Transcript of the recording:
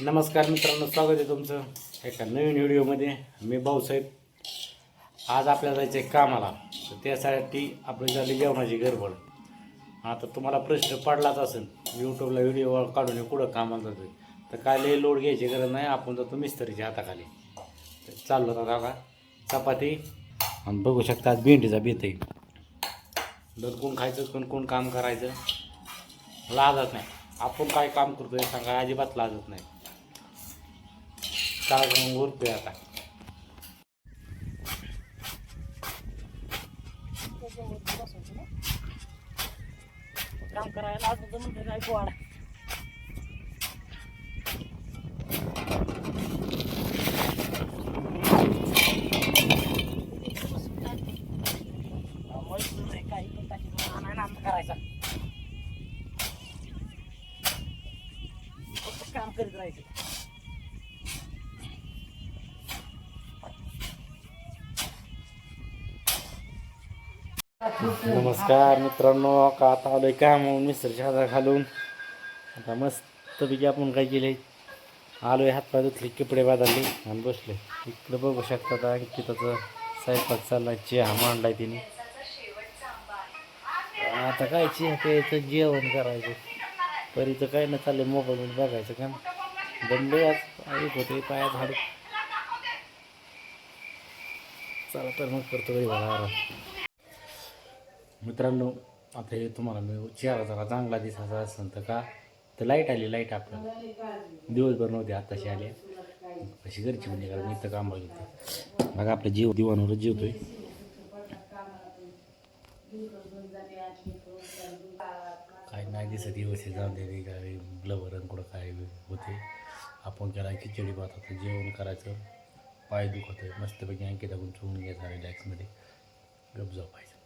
नमस्कार मित्रांनो, स्वागत आहे तुमचं एका नवीन व्हिडिओमध्ये. मी भाऊसाहेब. आज आपल्याला जायचं आहे कामाला, तर त्यासाठी आपली झाली जेवणाची गडबड. आता तुम्हाला प्रश्न पडलाच असेल, यूट्यूबला व्हिडिओ काढून हे कुठं कामाला जातो. तर काय लय लोड घ्यायची गरज नाही, आपण जातो मिस्त्रीच्या हाताखाली. तर चाललो होता का चपाती आणि बघू शकता आज भेंडीचा बेत आहे. कोण खायचं कोण काम करायचं लाजत नाही. आपण काय काम करतोय सांगा, अजिबात लाजत नाही. काय उरतोय आता काम करायला आज म्हणते काय पोहाड काही पण टाकी करायचा, फक्त काम करीत राहायचं. नमस्कार मित्रांनो, का आता आलोय काम मिस्त्रीच्या हाता घालून. आता मस्तपैकी आपण काय केले, आलोय हातपाय धुतले, कपडे बदलले आणि बसले. इकडे बघू शकता आता अंकिताचा स्वयंपाक चाललाय, चहा मांडलाय तिने. आता काय चहा प्यायचं, जेवण करायचं. परीचं काय ना चाललंय मोबाईलमध्ये बघायचं काम. दमले आज एक होते पायात हाड. चला तर मग करतो आराम. मित्रांनो, आता हे तुम्हाला मी चेहरा जरा चांगला दिसायचा असेल तर का तर लाईट आली. लाईट आपल्याला दिवसभर नव्हती, आत्ताशी आली. कशी घरची म्हणजे कारण मी तर काम बघितलं बघा. आपलं जीव दिवाणवरच जेवतोय. काय नाही दिसत व्यवस्थित, जाऊन दे काय ब्लवरन कुठं काय होते. आपण केला खिचडी भात, आता जेवण करायचं. पाय दुखत आहे, मस्तपैकी अंकिता गुंतवून घ्यायचा रिलॅक्समध्ये, गप झोपायचं.